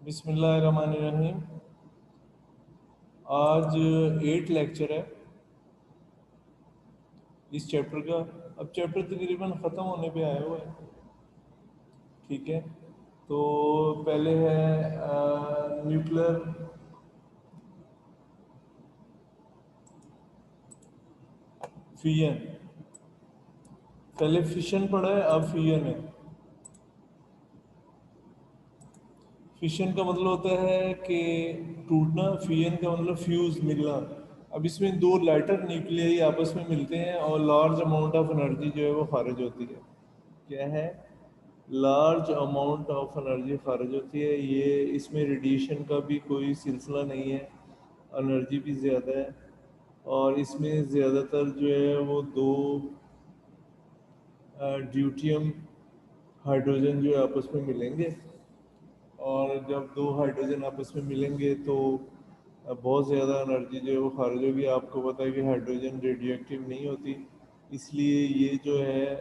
बिस्मिल्लाहिर्रहमानिर्रहीम। आज 8 लेक्चर है इस चैप्टर का। अब चैप्टर तकरीबन ख़त्म होने पे आया हुआ है। ठीक है, तो पहले है न्यूक्लियर फिजन। पहले फिशन पढ़ा है, अब फिजन है। फिशन का मतलब होता है कि टूटना, फिजन का मतलब फ्यूज, मिलना। अब इसमें दो लाइटर न्यूक्लियाई आपस में मिलते हैं और लार्ज अमाउंट ऑफ एनर्जी जो है वो खारिज होती है। क्या है? लार्ज अमाउंट ऑफ एनर्जी खारिज होती है। ये इसमें रेडिएशन का भी कोई सिलसिला नहीं है, एनर्जी भी ज़्यादा है। और इसमें ज़्यादातर जो है वो दो ड्यूटियम हाइड्रोजन जो है आपस में मिलेंगे। और जब दो हाइड्रोजन आपस में मिलेंगे तो बहुत ज़्यादा एनर्जी जो है वो खारिज होगी। आपको पता है कि हाइड्रोजन रेडियो एक्टिव नहीं होती, इसलिए ये जो है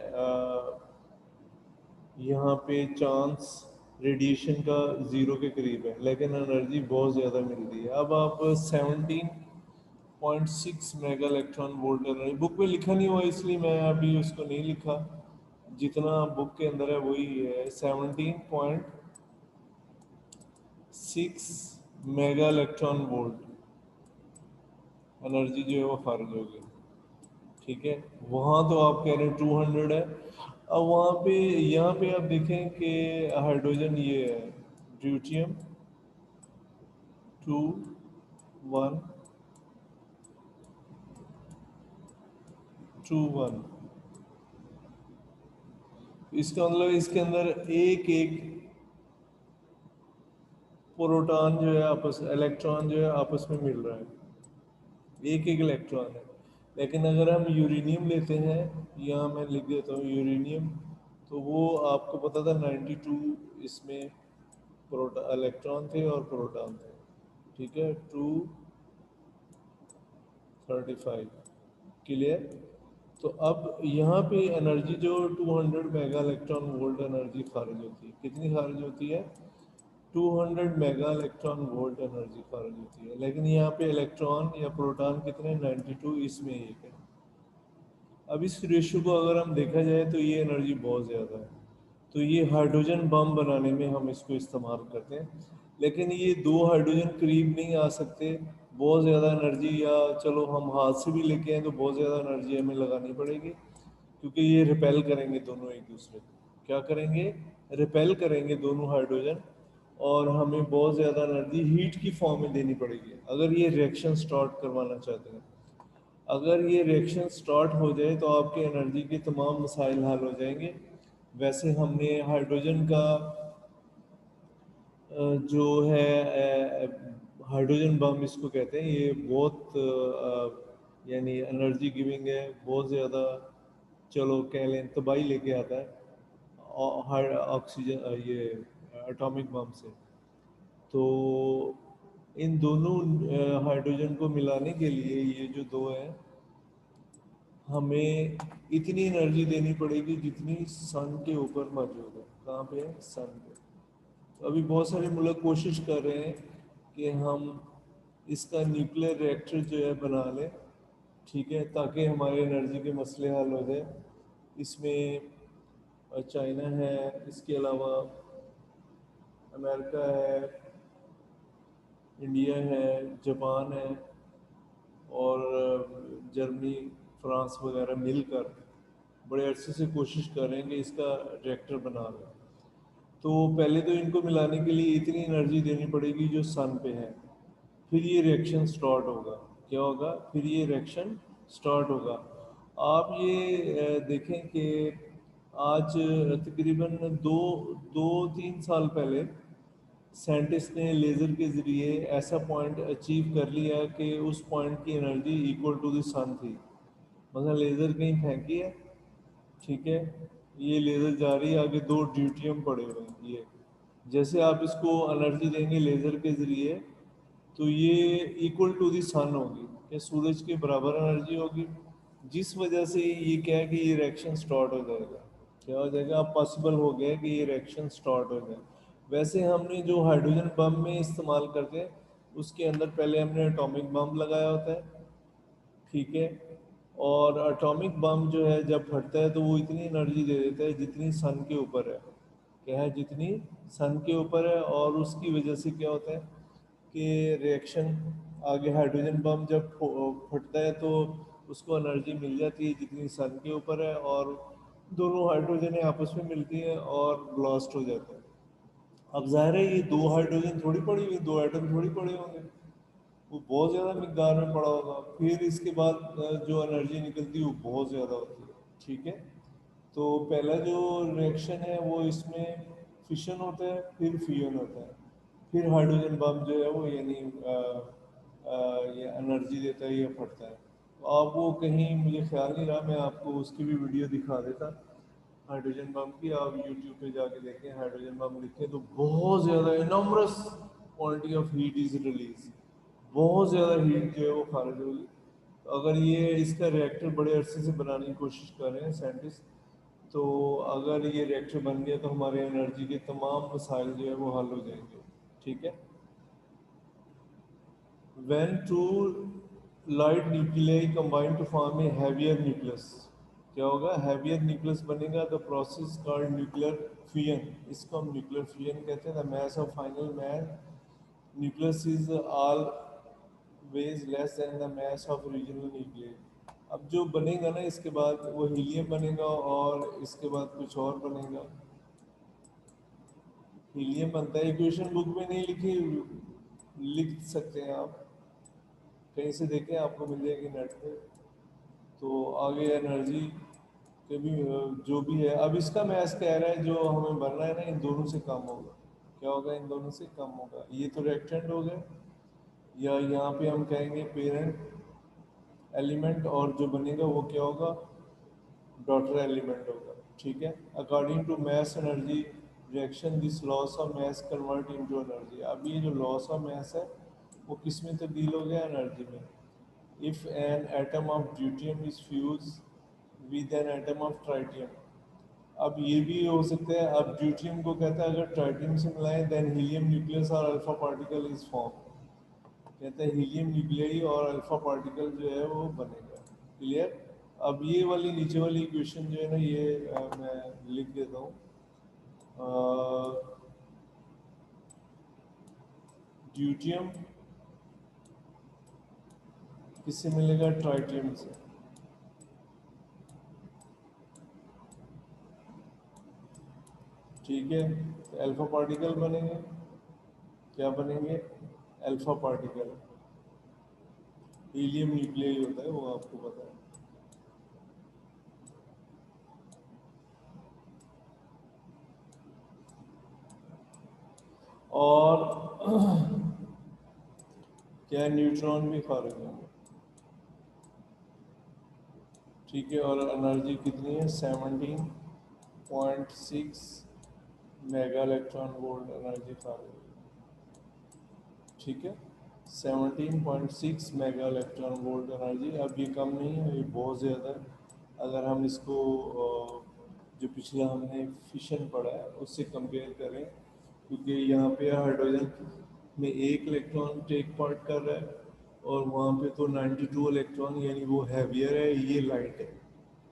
यहाँ पे चांस रेडिएशन का ज़ीरो के करीब है, लेकिन एनर्जी बहुत ज़्यादा मिल रही है। अब आप 17.6 mega electron volt energy, book में लिखा नहीं हुआ इसलिए मैं अभी उसको नहीं लिखा। जितना बुक के अंदर है वही है, 17.6 मेगा इलेक्ट्रॉन वोल्ट एनर्जी जो है वो खारिज होगी। ठीक है, वहाँ तो आप कह रहे हैं 200 है। अब वहाँ पे, यहाँ पे आप देखें कि हाइड्रोजन ये है ड्यूटियम 2121। इसका मतलब इसके अंदर एक एक प्रोटॉन जो है आपस, इलेक्ट्रॉन जो है आपस में मिल रहा है, एक एक इलेक्ट्रॉन है। लेकिन अगर हम यूरेनियम लेते हैं, यहाँ मैं लिख देता हूँ यूरेनियम, तो वो आपको पता था 92 इसमें प्रोटॉन इलेक्ट्रॉन थे और प्रोटॉन थे। ठीक है, 235 क्लियर। तो अब यहाँ पे एनर्जी जो 200 मेगा इलेक्ट्रॉन वोल्ट एनर्जी खारिज होती है। कितनी खारिज होती है? 200 मेगा इलेक्ट्रॉन वोल्ट एनर्जी खारिज होती है। लेकिन यहाँ पे इलेक्ट्रॉन या प्रोटॉन कितने? 92, इसमें एक है। अब इस रेशियो को अगर हम देखा जाए तो ये एनर्जी बहुत ज़्यादा है। तो ये हाइड्रोजन बम बनाने में हम इसको इस्तेमाल करते हैं। लेकिन ये दो हाइड्रोजन करीब नहीं आ सकते, बहुत ज़्यादा एनर्जी, या चलो हम हाथ से भी लेके आए तो बहुत ज़्यादा एनर्जी हमें लगानी पड़ेगी, क्योंकि ये रिपेल करेंगे दोनों एक दूसरे को। क्या करेंगे? रिपेल करेंगे दोनों हाइड्रोजन, और हमें बहुत ज़्यादा एनर्जी हीट की फॉर्म में देनी पड़ेगी अगर ये रिएक्शन स्टार्ट करवाना चाहते हैं। अगर ये रिएक्शन स्टार्ट हो जाए तो आपके एनर्जी के तमाम मसाइल हल हो जाएंगे। वैसे हमने हाइड्रोजन का जो है हाइड्रोजन बम इसको कहते हैं, ये बहुत यानी एनर्जी गिविंग है, बहुत ज़्यादा, चलो कह लें तबाही लेके आता है ऑक्सीजन, ये एटॉमिक बम से। तो इन दोनों हाइड्रोजन को मिलाने के लिए ये जो दो हैं, हमें इतनी एनर्जी देनी पड़ेगी जितनी सन के ऊपर मौजूद है। कहाँ पे है? सन पे। तो अभी बहुत सारे मुल्क कोशिश कर रहे हैं कि हम इसका न्यूक्लियर रिएक्टर जो है बना लें। ठीक है, ताकि हमारे एनर्जी के मसले हल हो जाए। इसमें चाइना है, इसके अलावा अमेरिका है, इंडिया है, जापान है, और जर्मनी, फ्रांस वगैरह मिलकर बड़े अरसे से कोशिश कर रहे हैं कि इसका रिएक्टर बना लें। तो पहले तो इनको मिलाने के लिए इतनी एनर्जी देनी पड़ेगी जो सन पे है, फिर ये रिएक्शन स्टार्ट होगा। क्या होगा? फिर ये रिएक्शन स्टार्ट होगा। आप ये देखें कि आज तकरीबन दो दो तीन साल पहले साइंटिस्ट ने लेज़र के ज़रिए ऐसा पॉइंट अचीव कर लिया कि उस पॉइंट की एनर्जी इक्वल टू द सन थी। मतलब लेज़र कहीं फेंकी है, ठीक है, ये लेज़र जा रही है, आगे दो ड्यूटियम पड़े हुए हैं। ये जैसे आप इसको एनर्जी देंगे लेज़र के ज़रिए, तो ये इक्वल टू दी सन होगी, कि सूरज के बराबर एनर्जी होगी, जिस वजह से ये क्या है कि ये रिएक्शन स्टार्ट हो जाएगा। क्या हो जाएगा? अब पॉसिबल हो गया कि ये रिएक्शन स्टार्ट हो जाए। वैसे हमने जो हाइड्रोजन बम में इस्तेमाल करते हैं उसके अंदर पहले हमने एटॉमिक बम लगाया होता है, ठीक है। और एटॉमिक बम जो है जब फटता है तो वो इतनी एनर्जी दे देता है जितनी सन के ऊपर है, क्या है, जितनी सन के ऊपर है। और उसकी वजह से क्या होता है कि रिएक्शन आगे हाइड्रोजन बम जब फटता है तो उसको एनर्जी मिल जाती है जितनी सन के ऊपर है, और दोनों हाइड्रोजन आपस में मिलती है और ब्लास्ट हो जाता है। अब जाहिर है ये दो हाइड्रोजन थोड़ी पड़ी हुई, दो एटम थोड़ी पड़े होंगे, वो बहुत ज़्यादा मिकदार में पड़ा होगा। फिर इसके बाद जो एनर्जी निकलती है वो बहुत ज़्यादा होती है, ठीक है। तो पहला जो रिएक्शन है वो इसमें फिशन होता है, फिर फ्यूजन होता है, फिर हाइड्रोजन बम जो है वो यानी ये एनर्जी देता है या फटता है। तो आप वो कहीं, मुझे ख्याल नहीं रहा, मैं आपको उसकी भी वीडियो दिखा देता हाइड्रोजन बम की। आप यूट्यूब पे जाके देखें, हाइड्रोजन बम लिखें तो बहुत ज़्यादा enormous quantity of heat is release, बहुत ज़्यादा हीट जो है वो खारिज होगी। तो अगर ये इसका रिएक्टर बड़े अरसे से बनाने की कोशिश कर रहे हैं साइंटिस्ट, तो अगर ये रिएक्टर बन गया तो हमारे एनर्जी के तमाम मसाइल जो है वो हल हो जाएंगे, ठीक है। When two light nuclei combine to form a heavier nucleus, क्या होगा, हैवियर न्यूक्लियस बनेगा। The process called nuclear fusion, इसको हम न्यूक्लियर फ्यूजन कहते हैं। The mass of final man nucleus is always less than the mass of original nucleus. अब जो बनेगा ना इसके बाद वो हीलियम बनेगा, और इसके बाद कुछ और बनेगा। हीलियम बनता है, इक्वेशन बुक में नहीं लिखी, लिख सकते हैं आप, कहीं से देखें आपको मिल जाएगी नेट पे। तो आगे एनर्जी के भी जो भी है, अब इसका मैथ्स कह रहा है जो हमें बनना है ना, इन दोनों से कम होगा। क्या होगा, इन दोनों से कम होगा। ये तो रेक्टेंट हो गए, या यहाँ पे हम कहेंगे पेरेंट एलिमेंट, और जो बनेगा वो क्या होगा, डॉटर एलिमेंट होगा, ठीक है। According to mass energy reaction this loss of mass convert into energy. अब ये जो लॉस ऑफ मैस है वो किस में तब्दील हो गया, एनर्जी में। If an atom of deuterium is fuse with an atom of tritium. अब ये भी हो सकता है, अब ड्यूटियम को कहता है अगर ट्राइटियम से मिलाएं देन हीलियम न्यूक्लियस और अल्फा पार्टिकल इज फॉर्म। कहते हैं हीलियम न्यूक्लियई और अल्फा पार्टिकल जो है वो बनेगा, क्लियर। अब ये वाली नीचे वाली इक्वेशन जो है ना, ये मैं लिख देता हूँ। ड्यूटियम किससे मिलेगा, ट्राइटियम से, ठीक है। तो अल्फा पार्टिकल बनेंगे, क्या बनेंगे, अल्फा पार्टिकल। हीलियम न्यूक्लियई होता है वो, आपको पता है। और क्या न्यूट्रॉन भी खारिज होंगे, ठीक है। और एनर्जी कितनी है, 17.6 मेगा इलेक्ट्रॉन वोल्ट एनर्जी खारिज होगी, ठीक है। 17.6 मेगा इलेक्ट्रॉन वोल्ट एनर्जी। अब ये कम नहीं है, ये बहुत ज़्यादा है। अगर हम इसको जो पिछला हमने फिशन पढ़ा है उससे कंपेयर करें, क्योंकि यहाँ पे हाइड्रोजन में एक इलेक्ट्रॉन टेक पार्ट कर रहा है, और वहाँ पे तो 92 इलेक्ट्रॉन, यानी वो हैवियर है, ये लाइट है,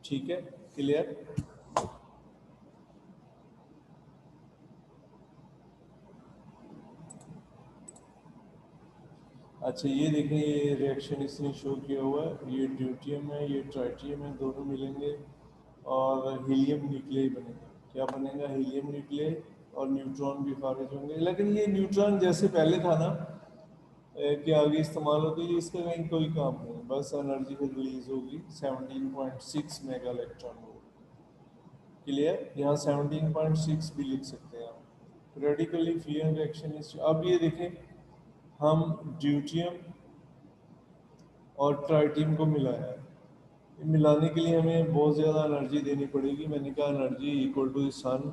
ठीक है, क्लियर। अच्छा ये देखें, ये रिएक्शन इसने शो किया हुआ है, ये ड्यूटियम है, ये ट्राइटियम है, दोनों मिलेंगे और हीलियम न्यूक्लियई बनेगा। क्या बनेगा, हीलियम न्यूक्लियई, और न्यूट्रॉन भी खारिज होंगे। लेकिन ये न्यूट्रॉन जैसे पहले था ना, कि आगे इस्तेमाल होती है, इसका कहीं कोई काम नहीं, बस एनर्जी फिर रिलीज होगी 17.6 मेगा इलेक्ट्रॉन वोल्ट, क्लियर। यहाँ 17.6 भी लिख सकते हैं आप। रेडिकली फ्यूजन रिएक्शन इस, अब ये देखें, हम ड्यूटियम और ट्राइटियम को मिलाया है। मिलाने के लिए हमें बहुत ज़्यादा एनर्जी देनी पड़ेगी। मैंने कहा energy equal to sun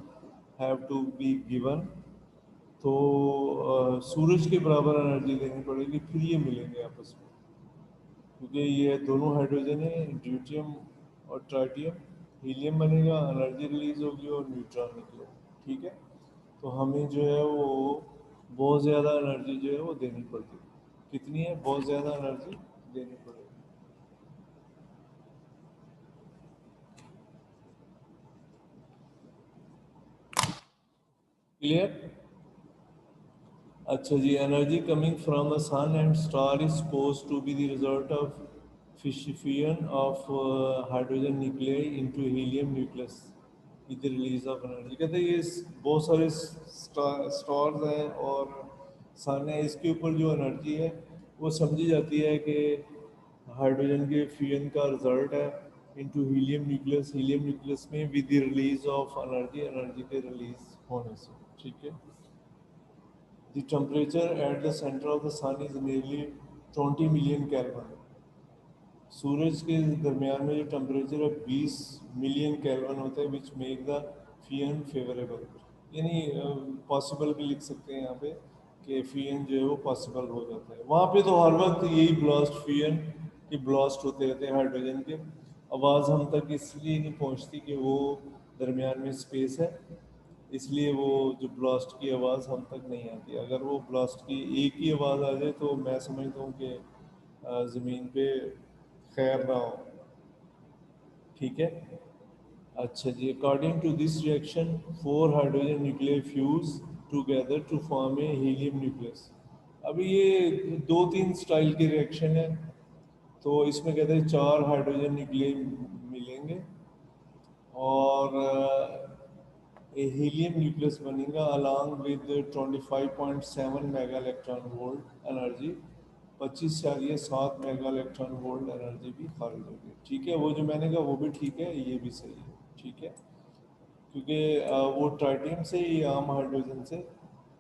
have to be given, तो सूरज के बराबर एनर्जी देनी पड़ेगी, फिर ये मिलेंगे आपस में। क्योंकि ये दोनों हाइड्रोजन है, ड्यूटियम और ट्राइटियम, हीलियम बनेगा, एनर्जी रिलीज होगी और न्यूट्रॉन निकलेगा, ठीक है। तो हमें जो है वो बहुत ज़्यादा एनर्जी जो है वो देनी पड़ती है। कितनी है? बहुत ज़्यादा एनर्जी देनी पड़ेगी। क्लियर? अच्छा जी, energy coming from the sun and star is suppose to be the result of fission of hydrogen nuclei into helium nucleus with the release of energy. कहते हैं ये बहुत सारे स्टार्स हैं और सन है, इसके ऊपर जो एनर्जी है वो समझी जाती है कि हाइड्रोजन के फ्यूजन का रिजल्ट है into helium nucleus, helium nucleus में with the release of energy, energy के रिलीज होने से। ठीक है। The temperature at the center of the sun is nearly 20 million Kelvin. सूरज के दरमियान में जो टेम्परेचर है 20 मिलियन केल्विन होता है, विच मेक द फियन फेवरेबल। यानी पॉसिबल भी लिख सकते हैं यहाँ पे कि फियन जो है वो पॉसिबल हो जाता है। वहाँ पे तो हर वक्त यही ब्लास्ट फियन की ब्लास्ट होते रहते हैं हाइड्रोजन के। आवाज़ हम तक इसलिए नहीं पहुँचती कि वो दरमियान में स्पेस है, इसलिए वो जो ब्लास्ट की आवाज़ हम तक नहीं आती। अगर वो ब्लास्ट की एक ही आवाज़ आ जाए तो मैं समझता हूँ कि ज़मीन पे खैर ना हो। ठीक है। अच्छा जी, according to this reaction 4 hydrogen nuclear fuse together to form a helium nucleus. अभी ये दो तीन स्टाइल की रिएक्शन है, तो इसमें कहते हैं 4 हाइड्रोजन न्यूक्लियर मिलेंगे और हीलियम न्यूक्लियस बनेगा along with 25.7 mega electron volt energy. 25.7 mega electron volt energy भी खारिज होगी। ठीक है, वो जो मैंने कहा वो भी ठीक है, ये भी सही है। ठीक है, क्योंकि वो ट्राइटियम से ही आम हाइड्रोजन से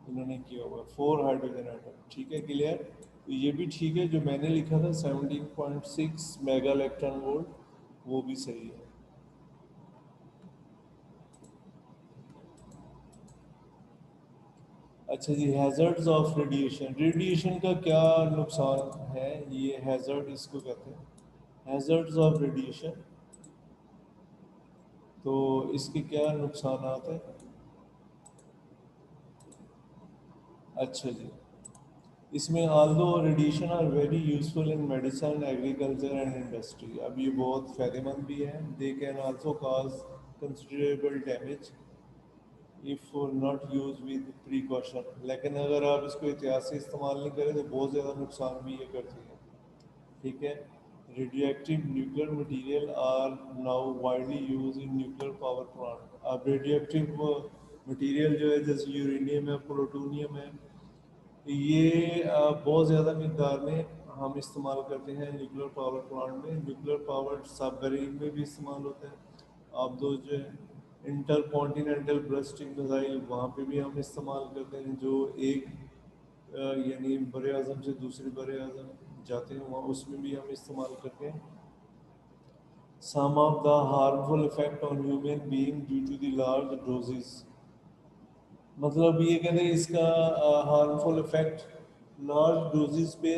इन्होंने किया हुआ 4 हाइड्रोजन एटम। ठीक है, क्लियर? तो ये भी ठीक है, जो मैंने लिखा था 17.6 मेगा इलेक्ट्रॉन वोल्ट वो भी सही है। अच्छा जी, हैज़र्ड्स ऑफ रेडिएशन। रेडिएशन का क्या नुकसान है? ये हैज़र्ड इसको कहते हैं, हैज़र्ड्स ऑफ रेडिएशन। तो इसके क्या नुकसानात हैं? अच्छा जी, इसमें although radiation are very useful in medicine, agriculture and industry. अब ये बहुत फ़ायदेमंद भी है। They can also cause considerable damage if not use with precaution. लेकिन अगर आप इसको एहतियात से इस्तेमाल नहीं करें तो बहुत ज़्यादा नुकसान भी ये करती है। ठीक है। Radioactive nuclear material are now widely use in nuclear power plant. अब रेडियोएक्टिव मटेरियल जो है जैसे यूरेनियम है, प्लूटोनियम है, ये बहुत ज़्यादा मकदार में हम इस्तेमाल करते हैं न्यूक्लियर पावर प्लांट में। न्यूक्लियर पावर सबमरीन में भी इस्तेमाल होता है। आप दो जो है इंटर कॉन्टिनेंटल ब्रस्टिंग मिसाइल, वहाँ पे भी हम इस्तेमाल करते हैं, जो एक यानी बड़े आज़म से दूसरे बड़े आज़म जाते हैं वहाँ, उसमें भी हम इस्तेमाल करते हैं। Some of the harmful effect on human being due to the large doses. मतलब ये कहते हैं इसका हार्मफुल इफेक्ट लार्ज डोजेस पे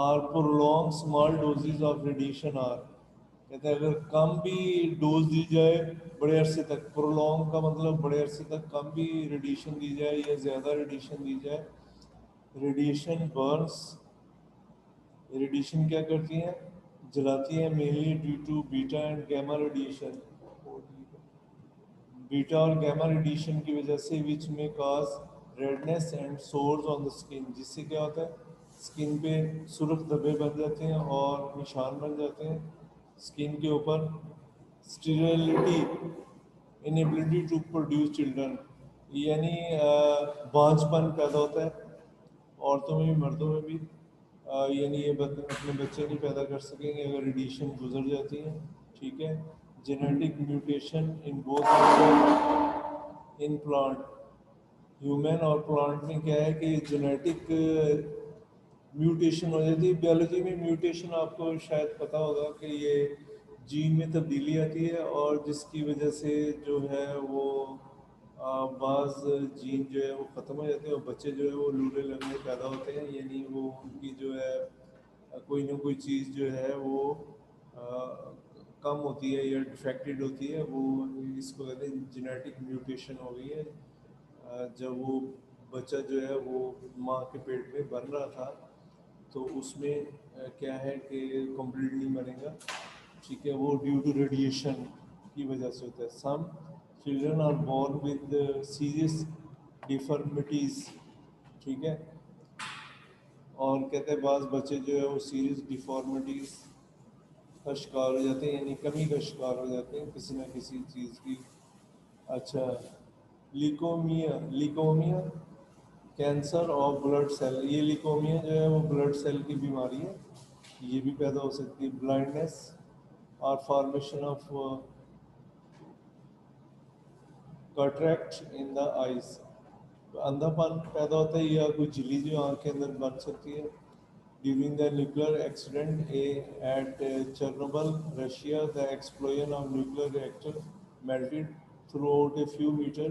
or prolong small doses of radiation are. कहते हैं अगर कम भी डोज दी जाए बड़े अरसे तक, प्रोलॉन्ग का मतलब बड़े अरसे तक कम भी रेडिएशन दी जाए या ज़्यादा रेडिएशन दी जाए, रेडिएशन बर्न्स, रेडिएशन क्या करती हैं? जलाती हैं, mainly due to beta and gamma radiation. Beta और गैमा रेडिएशन की वजह से विच में cause redness and sores on the skin. जिससे क्या होता है, स्किन पे सुर्ख धब्बे बन जाते हैं और निशान बन जाते हैं स्किन के ऊपर। स्टीरिलिटी, इनएबिलिटी टू प्रोड्यूस चिल्ड्रन, यानी बांझपन पैदा होता है औरतों में भी मर्दों में भी। यानी ये अपने बच्चे नहीं पैदा कर सकेंगे अगर रेडिएशन गुजर जाती है। ठीक है। Genetic mutation in both in plant, human और प्लांट में क्या है कि जेनेटिक म्यूटेशन हो जाती है। बायोलॉजी में म्यूटेशन आपको शायद पता होगा कि ये जीन में तब्दीली आती है और जिसकी वजह से जो है वो बाज़ जीन जो है वो ख़त्म हो जाते हैं और बच्चे जो है वो लूले लंगड़े पैदा होते हैं। यानी वो उनकी जो है कोई ना कोई चीज़ जो है वो कम होती है या डिफेक्टेड होती है, वो इसको कहते हैं जेनेटिक म्यूटेशन हो गई है। जब वो बच्चा जो है वो माँ के पेट में बन रहा था, तो उसमें क्या है कि कंप्लीट नहीं बनेगा, ठीक है, वो ड्यू टू रेडिएशन की वजह से होता है। Some children are born with serious deformities, ठीक है, और कहते हैं बाज़ बच्चे जो है वो सीरियस डिफॉर्मिटीज़ का शिकार हो जाते हैं, यानी कमी का शिकार हो जाते हैं किसी न किसी चीज़ की। अच्छा, लिकोमिया, लिकोमिया कैंसर ऑफ ब्लड सेल, ये लिकोमिया जो है वो ब्लड सेल की बीमारी है, ये भी पैदा हो सकती है। ब्लाइंडनेस और formation of cataract in the eyes, अंधापन पैदा होता है या कोई झिल्ली जो आँख के अंदर बन सकती है। During the nuclear accident at Chernobyl, Russia, the explosion of nuclear reactor melted throughout a few meter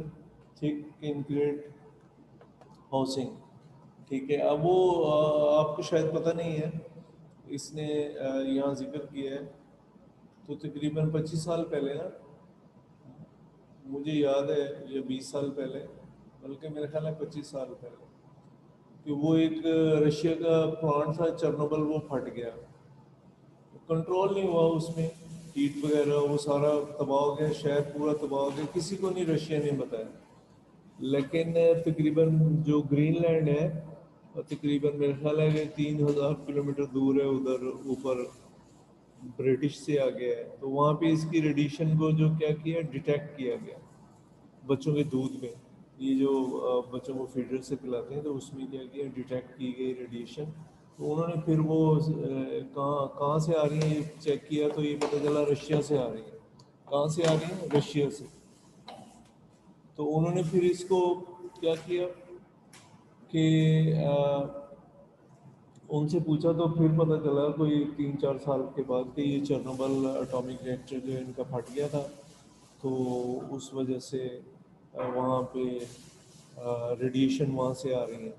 thick concrete housing, ठीक है। अब वो आपको शायद पता नहीं है, इसने यहाँ जिक्र किया है, तो तकरीबन 25 साल पहले ना, मुझे याद है, ये 20 साल पहले, बल्कि मेरे ख्याल है 25 साल पहले, कि वो एक रशिया का प्लांट था चेर्नोबिल, वो फट गया, कंट्रोल नहीं हुआ उसमें, हीट वगैरह वो सारा तबाह हो गया, शहर पूरा तबाह हो गया, किसी को नहीं, रशिया ने बताया। लेकिन तकरीबन जो ग्रीनलैंड है, तकरीबन मेरे ख्याल है कि 3000 किलोमीटर दूर है उधर ऊपर, ब्रिटिश से आ गया है, तो वहाँ पे इसकी रेडिएशन को जो क्या किया, डिटेक्ट किया गया बच्चों के दूध में, ये जो बच्चों को फीडर से पिलाते हैं, तो उसमें क्या किया, डिटेक्ट की गई रेडिएशन। तो उन्होंने फिर वो कहाँ कहाँ से आ रही है ये चेक किया, तो ये पता चला रशिया से आ रही है। कहाँ से आ रही है, रशिया से। तो उन्होंने फिर इसको क्या किया कि उनसे पूछा, तो फिर पता चला कोई 3-4 साल के बाद कि ये चेर्नोबिल एटॉमिक रिएक्टर जो है इनका फट गया था, तो उस वजह से वहाँ पे रेडिएशन वहाँ से आ रही है।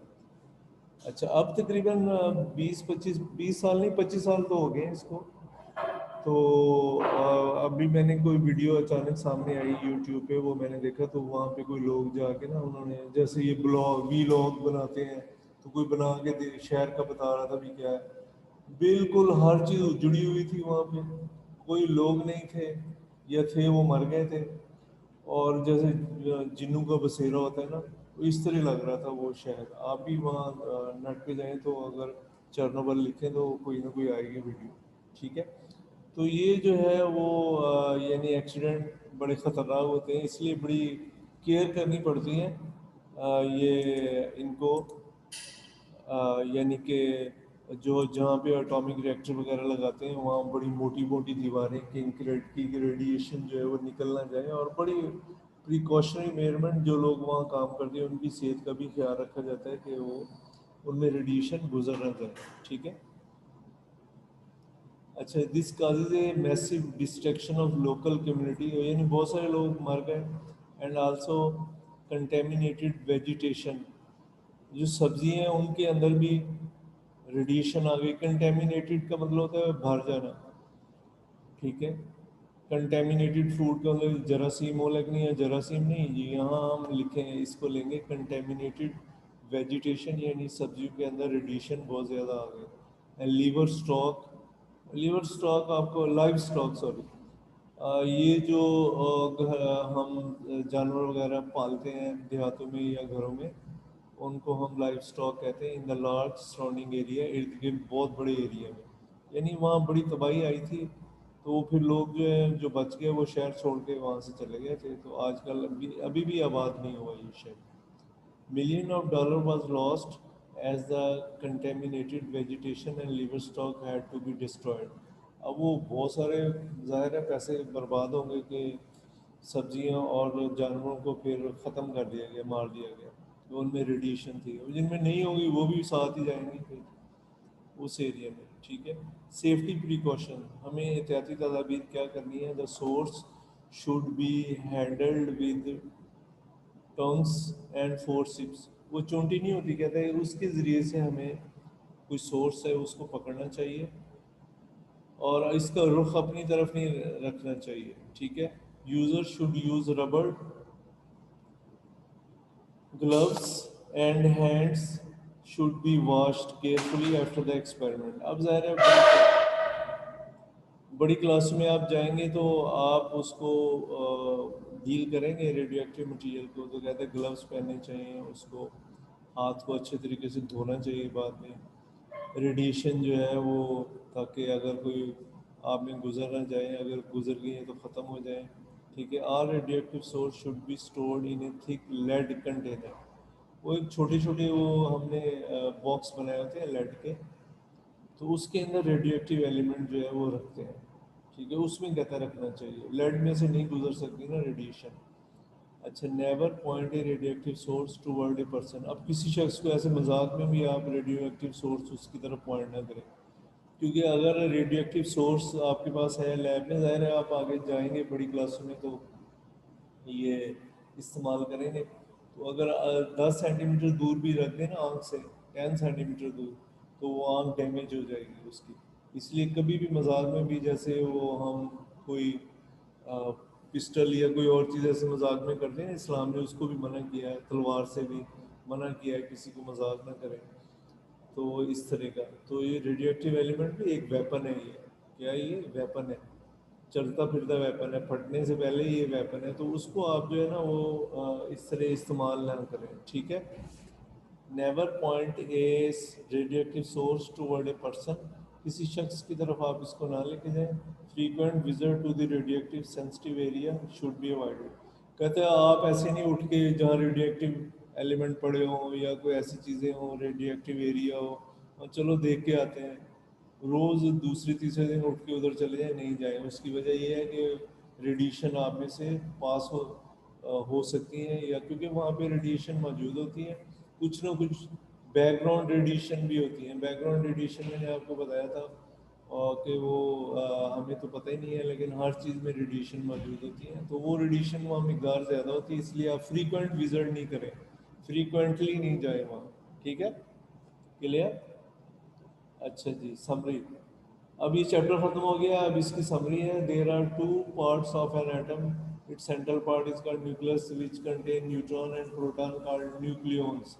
अच्छा, अब तकरीबन 20 साल नहीं, 25 साल तो हो गए इसको। तो अभी मैंने कोई वीडियो अचानक सामने आई यूट्यूब पे, वो मैंने देखा, तो वहाँ पे कोई लोग जाके ना, उन्होंने जैसे ये ब्लॉग वीलॉग बनाते हैं, तो कोई बना के शहर का बता रहा था भी क्या है, बिल्कुल हर चीज़ जुड़ी हुई थी वहाँ पे, कोई लोग नहीं थे, या थे वो मर गए थे, और जैसे जिन्नों का बसेरा होता है ना, तो इस तरह लग रहा था वो शहर। आप भी वहाँ नेट पे जाएं, तो अगर चेर्नोबिल लिखें तो कोई ना कोई आएगी वीडियो, ठीक है। तो ये जो है वो यानी एक्सीडेंट बड़े ख़तरनाक होते हैं, इसलिए बड़ी केयर करनी पड़ती है ये इनको, यानी कि जो जहाँ पे एटॉमिक रिएक्टर वगैरह लगाते हैं, वहाँ बड़ी मोटी मोटी दीवारें की रेडिएशन जो है वो निकल ना जाए, और बड़ी प्रिकॉशनरी मेजरमेंट जो लोग वहाँ काम करते हैं उनकी सेहत का भी ख्याल रखा जाता है कि वो उनमें रेडिएशन गुजर ना जाए, ठीक है। अच्छा, this causes a massive destruction of local community, यानी बहुत सारे लोग मर गए, एंड आल्सो कंटेमिनेटेड वेजिटेशन, जो सब्जी हैं उनके अंदर भी रेडिएशन आ गई। कंटेमिनेटेड का मतलब होता है भर जाना, ठीक है। कंटेमिनेटेड फूड का मतलब जरासीम मोलक नहीं है, जरासीम नहीं जी, यहाँ हम लिखें इसको लेंगे कंटेमिनेटेड वेजिटेशन, यानी सब्जियों के अंदर रेडिएशन बहुत ज़्यादा आ गया। And liver stock, liver stock आपको लाइव स्टॉक, सॉरी, ये जो हम जानवर वगैरह पालते हैं देहातों में या घरों में, उनको हम लाइव स्टॉक कहते हैं। In the large surrounding area, इर्द गिर्द बहुत बड़े एरिया में, यानी वहाँ बड़ी तबाही आई थी, तो वो फिर लोग जो है जो बच गए वो शहर छोड़ के वहाँ से चले गए थे, तो आजकल अभी भी आबाद नहीं हुआ ये शहर। Million of dollar was lost as the contaminated vegetation and livestock had to be destroyed. अब वो बहुत सारे ज़ाहिर है पैसे बर्बाद होंगे कि सब्जियां और जानवरों को फिर ख़त्म कर दिया गया, मार दिया गया, तो उनमें रेडिएशन थी, जिनमें नहीं होगी वो भी साथ ही जाएंगे फिर उस एरिया में, ठीक है। सेफ्टी प्रिकॉशन, हमें एहतियाती तदाबीर क्या करनी है। The source should be handled with tongs and forceps, वो चोंटी नहीं होती, कहते हैं उसके ज़रिए से हमें कोई सोर्स है उसको पकड़ना चाहिए, और इसका रुख अपनी तरफ नहीं रखना चाहिए, ठीक है। User should use rubber gloves and hands should be washed carefully after the experiment. अब ज़ाहिर है बड़ी क्लास में आप जाएंगे तो आप उसको डील करेंगे रेडियो एक्टिव मटेरियल को, तो कहते हैं ग्लव्स पहनने चाहिए, उसको हाथ को अच्छे तरीके से धोना चाहिए बाद में। रेडिएशन जो है वो, ताकि अगर कोई आप में गुजर ना जाए, अगर गुजर गई है तो ख़त्म हो जाए। ठीक है। All radio active source should be stored in a thick lead container. वो एक छोटे छोटे वो हमने बॉक्स बनाए होते हैं लेड के, तो उसके अंदर रेडियो एक्टिव एलिमेंट जो है वो रखते हैं। ठीक है। उसमें कहता रखना चाहिए, लेड में से नहीं गुजर सकती ना रेडिएशन। अच्छा, never point a radio active source toward a person. अब किसी शख्स को ऐसे मजाक में भी आप रेडियो एक्टिव सोर्स उसकी तरफ पॉइंट ना करें, क्योंकि अगर रेडियो एक्टिव सोर्स आपके पास है लैब में, ज़ाहिर है आप आगे जाएंगे बड़ी क्लासों में तो ये इस्तेमाल करेंगे। तो अगर 10 सेंटीमीटर दूर भी रख दें ना आँख से, 10 सेंटीमीटर दूर, तो वो आँख डैमेज हो जाएगी उसकी। इसलिए कभी भी मजाक में भी, जैसे वो हम कोई पिस्टल या कोई और चीज़ ऐसे मजाक में करते हैं, इस्लाम ने उसको भी मना किया है, तलवार से भी मना किया है, किसी को मजाक ना करें। तो इस तरह का, तो ये रेडियो एक्टिव एलिमेंट भी एक वेपन है। ये क्या है? ये वेपन है, चलता फिरता वेपन है, फटने से पहले ही ये वेपन है। तो उसको आप जो है ना वो इस तरह इस्तेमाल ना करें। ठीक है। Never point a radio active source toward a person. किसी शख्स की तरफ आप इसको ना लेके जाएं। Frequent visit to the radio active sensitive area should be avoided. कहते हैं आप ऐसे नहीं उठ के जहाँ रेडियो एक्टिव एलिमेंट पड़े हों या कोई ऐसी चीज़ें हों, रेडियो एक्टिव एरिया हो, और चलो देख के आते हैं, रोज़ दूसरे तीसरे दिन उठ के उधर चले जाए, नहीं जाए। उसकी वजह ये है कि रेडिएशन आप में से पास हो सकती हैं, या क्योंकि वहाँ पे रेडिएशन मौजूद होती है, कुछ ना कुछ बैकग्राउंड रेडिएशन भी होती है। बैकग्राउंड रेडिएशन मैंने आपको बताया था कि वो हमें तो पता ही नहीं है, लेकिन हर चीज़ में रेडिएशन मौजूद होती है। तो वो रेडिएशन वहाँ मकदार ज़्यादा होती है, इसलिए आप फ्रीक्वेंट विजिट नहीं करें, फ्रीक्वेंटली नहीं जाए वहाँ। ठीक है। क्लियर? अच्छा जी, समरी। अब ये चैप्टर खत्म हो गया, अब इसकी समरी है। There are two parts of an atom. Its central part is called nucleus which contain neutron and proton called nucleons.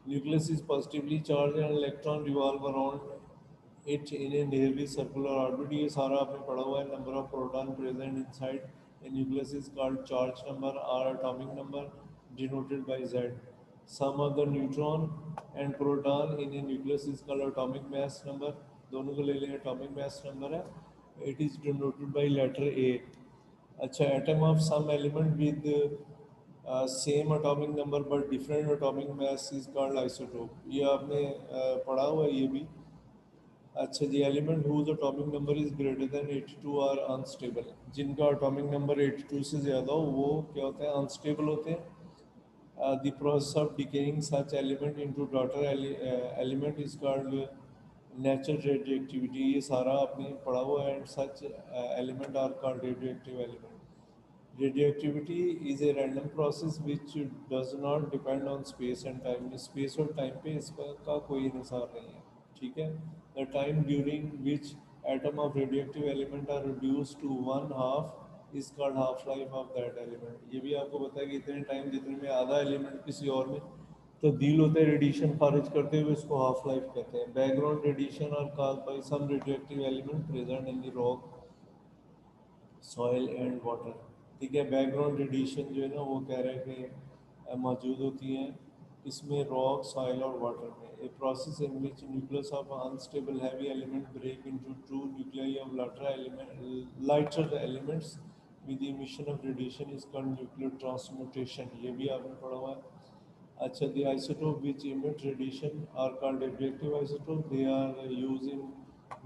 Nucleus is positively charged and electron revolve around it in a nearly circular orbit. ये सारा आपने पढ़ा हुआ है। Number of proton present inside a nucleus is called charge number or atomic number denoted by Z. Sum of the neutron and proton in a nucleus is called atomic mass number. दोनों को ले लें, atomic mass number है। It is denoted by letter A. अच्छा, atom of some element with same atomic number but different atomic mass is called isotope. ये आपने पढ़ा हुआ है ये भी। अच्छा जी, element whose atomic number is greater than 82 are unstable. जिनका एटॉमिक नंबर 82 से ज़्यादा हो वो क्या होते हैं? अनस्टेबल होते हैं। The process of decaying such element into daughter element is called natural radio activity. ये सारा आपने पढ़ा हुआ है। And such element are called radio active element. Radioactivity is a random process which does not depend on space and time. Space और time पे इसका कोई इंसार नहीं है। ठीक है। The time during which atom of radioactive element are reduced to one half is called half life of that element। ये भी आपको पता है कि इतने टाइम जितने में आधा एलिमेंट किसी और में तब्दील होता है रेडिएशन खारिज करते हुए, इसको हाफ लाइफ कहते हैं। Background radiation are caused by some radioactive element present in the rock, soil and water. ठीक है। बैकग्राउंड रेडिएशन जो है ना वो कह रहे हैं कि मौजूद होती हैं इसमें रॉक, सॉइल और वाटर में। A process in which nucleus of unstable heavy element break into true nuclei of lighter elements with the emission of radiation is called nuclear transmutation. ये भी आपने पढ़ा हुआ है। अच्छा, the isotope which emit radiation are called radioactive isotope. They are used in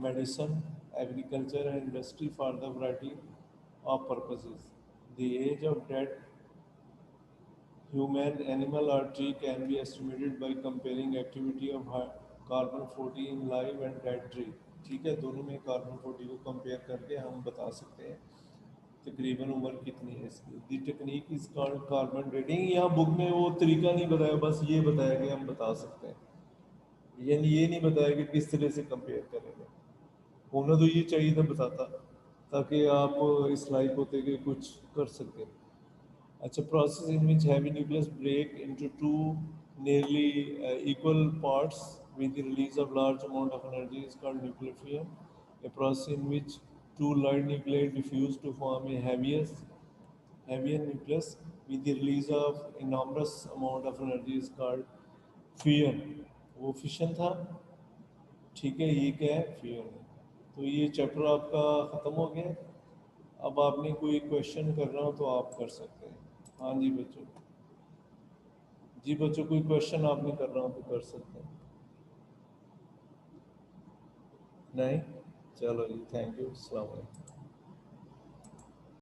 medicine, agriculture, and industry for the variety of purposes. The age of dead human, animal, or tree can be estimated by comparing activity of carbon 40 in live and dead tree। ठीक है। दोनों में carbon 40 को compare करके हम बता सकते हैं तकरीबन उम्र कितनी है इसकी। The technique is called carbon dating. यहाँ बुक में वो तरीका नहीं बताया, बस ये बताया कि हम बता सकते हैं, यानी ये नहीं बताया कि किस तरह से कंपेयर करेंगे। होना तो ये चाहिए था बताता, ताकि आप इस लाइक होते कि कुछ कर सकते। अच्छा, process in which heavy nucleus break into two nearly equal parts with the release of large amount of energy is called nuclear fusion. A process in which two light nuclei diffuse to form a heavier nucleus with the release of enormous amount of energy is called fusion. वो fission था, ठीक है, ये क्या है, fusion है। तो ये चैप्टर आपका ख़त्म हो गया। अब आपने कोई क्वेश्चन करना हो तो आप कर सकते हैं। हाँ जी बच्चों, जी बच्चों, कोई क्वेश्चन आपने करना हो तो कर सकते हैं। नहीं, चलो जी, थैंक यू, अस्सलाम वालेकुम।